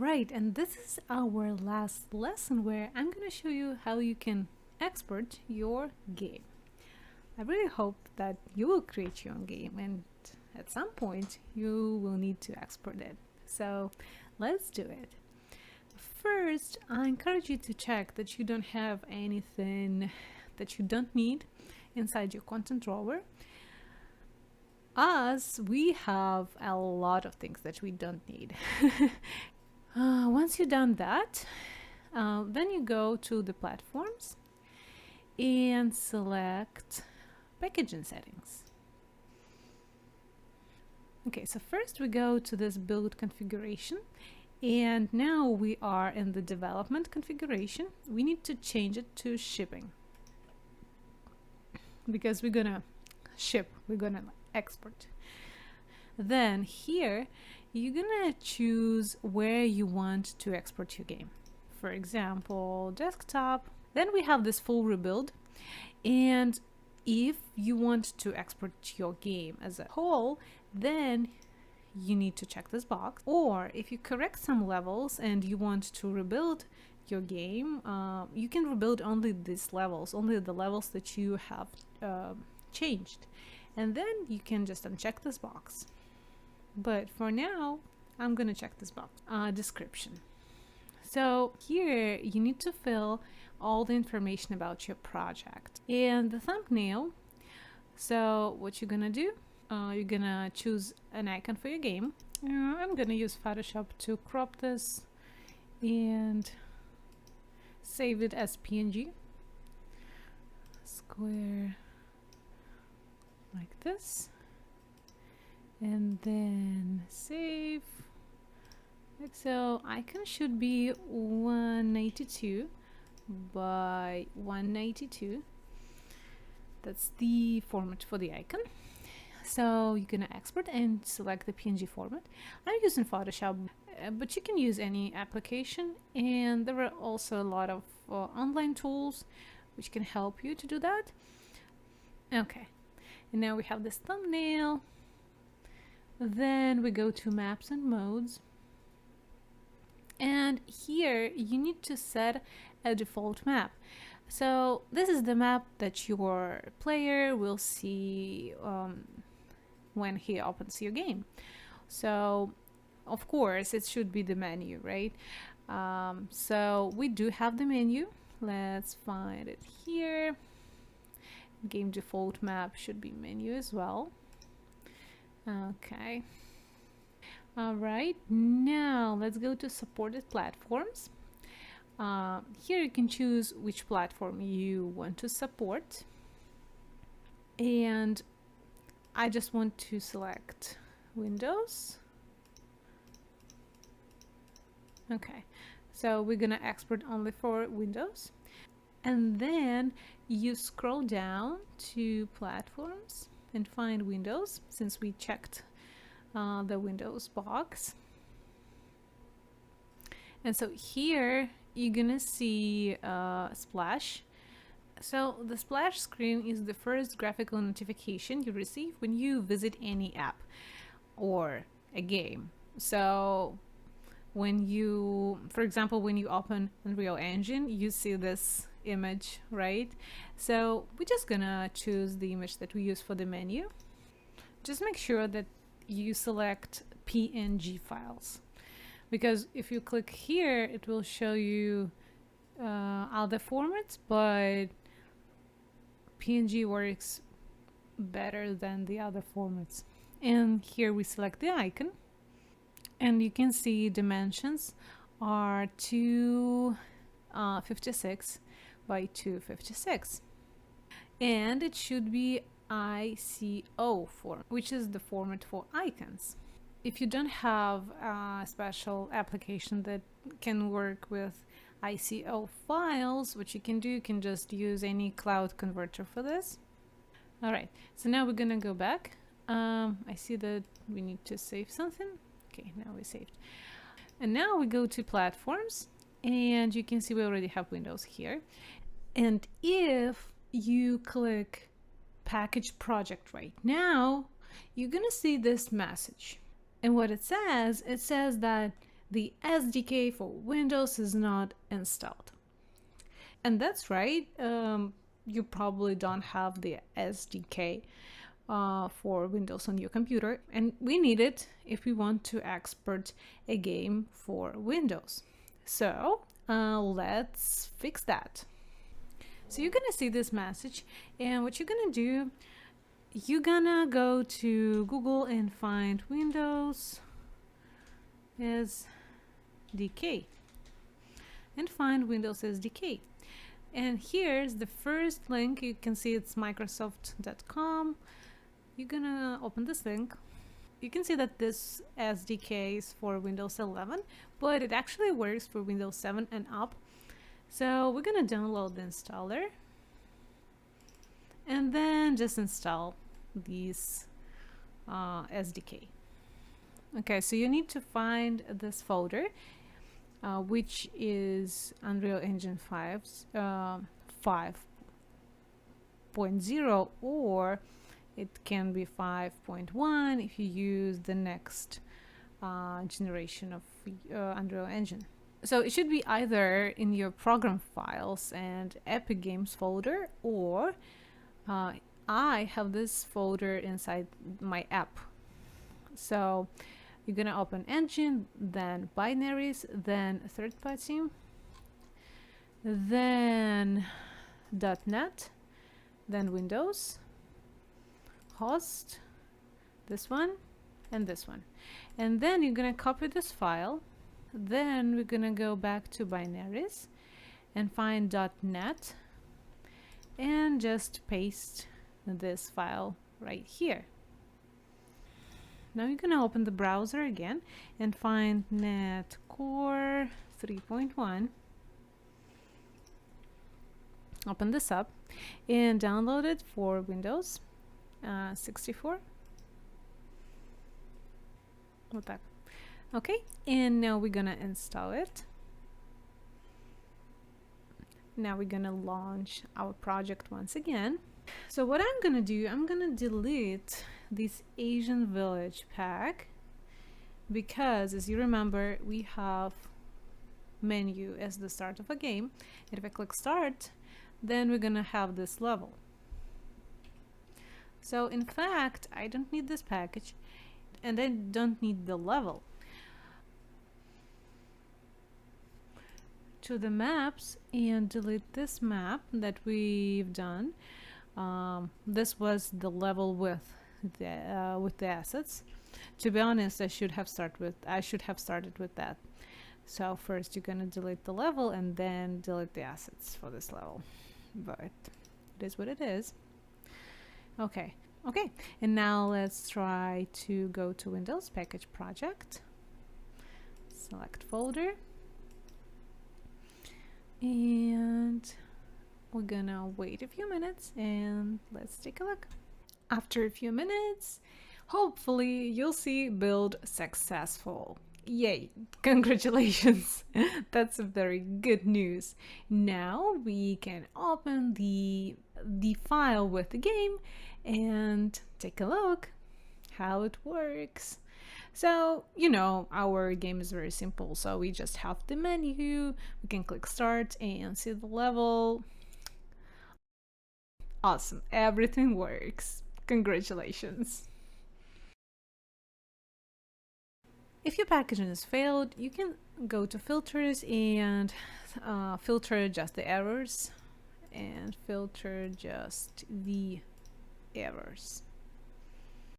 Alright, and this is our last lesson where I'm going to show you how you can export your game. I really hope that you will create your own game, and at some point you will need to export it. So let's do it. First, I encourage you to check that you don't have anything that you don't need inside your content drawer. Us, we have a lot of things that we don't need. Once you've done that, then you go to the platforms and select packaging settings. Okay, so first we go to this build configuration, and now we are in the development configuration. We need to change it to shipping because we're gonna ship, we're gonna export. Then here you're gonna choose where you want to export your game. For example, desktop. Then we have this full rebuild, and if you want to export your game as a whole, then you need to check this box. Or if you correct some levels and you want to rebuild your game, you can rebuild only these levels, only the levels that you have changed, and then you can just uncheck this box. But for now, I'm gonna check this box. Description. So here you need to fill all the information about your project and the thumbnail. So what you're gonna do, you're gonna choose an icon for your game. I'm gonna use Photoshop to crop this and save it as PNG. Square like this. And then save. So icon should be 192 by 192. That's the format for the icon. So you're gonna export and select the PNG format. I'm using Photoshop, but you can use any application, and there are also a lot of online tools which can help you to do that. Okay, and now we have this thumbnail. Then we go to maps and modes, and here you need to set a default map. So this is the map that your player will see when he opens your game. So of course it should be the menu, right? So we do have the menu. Let's find it here. Game default map should be menu as well. Okay. All right, now let's go to supported platforms. Here you can choose which platform you want to support, and I just want to select Windows. Okay, so we're gonna export only for Windows, and then you scroll down to platforms and find Windows, since we checked the Windows box. And so here you're gonna see Splash. So the splash screen is the first graphical notification you receive when you visit any app or a game. So when you, for example, when you open Unreal Engine, you see this image, right? So we're just gonna choose the image that we use for the menu. Just make sure that you select PNG files, because if you click here it will show you other formats, but PNG works better than the other formats. And here we select the icon, and you can see dimensions are 256 by 256, and it should be ICO form, which is the format for icons. If you don't have a special application that can work with ICO files, what you can do, you can just use any cloud converter for this. All right, so now we're gonna go back. I see that we need to save something. Okay, now we saved. And now we go to platforms, and you can see we already have Windows here. And if you click package project right now, you're gonna see this message. And what it says that the SDK for Windows is not installed. And that's right, you probably don't have the SDK for Windows on your computer, and we need it if we want to export a game for Windows. So let's fix that. So you're gonna see this message, and what you're gonna do, you're gonna go to Google and find Windows SDK and find Windows SDK. And here's the first link. You can see it's microsoft.com. You're gonna open this link. You can see that this SDK is for Windows 11, but it actually works for Windows 7 and up. So we're gonna download the installer and then just install these SDK. Okay, so you need to find this folder, which is Unreal Engine 5's 5.0, or it can be 5.1 if you use the next generation of Unreal Engine. So it should be either in your program files and Epic Games folder, or I have this folder inside my app. So you're gonna open Engine, then Binaries, then Third Party, then .NET, then Windows, Host, this one, and this one. And then you're gonna copy this file. Then we're gonna go back to Binaries and find .NET and just paste this file right here. Now you're gonna open the browser again and find .NET Core 3.1. Open this up and download it for Windows 64. Вот так. Okay, and now we're gonna install it. Now we're gonna launch our project once again. So what I'm gonna do, I'm gonna delete this Asian Village pack, because as you remember, we have menu as the start of a game, and if I click start, then we're gonna have this level. So in fact, I don't need this package, and I don't need the level. To the maps and delete this map that we've done. This was the level with the assets. To be honest, I should have started with that. So first you're gonna delete the level and then delete the assets for this level. But it is what it is. Okay, and now let's try to go to Windows Package Project, select folder, and we're gonna wait a few minutes and let's take a look. After a few minutes, hopefully you'll see build successful. Yay, congratulations. That's a very good news. Now we can open the file with the game and take a look how it works. So, you know, our game is very simple. So we just have the menu, we can click start and see the level. Awesome, everything works. Congratulations. If your packaging has failed, you can go to filters and filter just the errors and filter just the errors.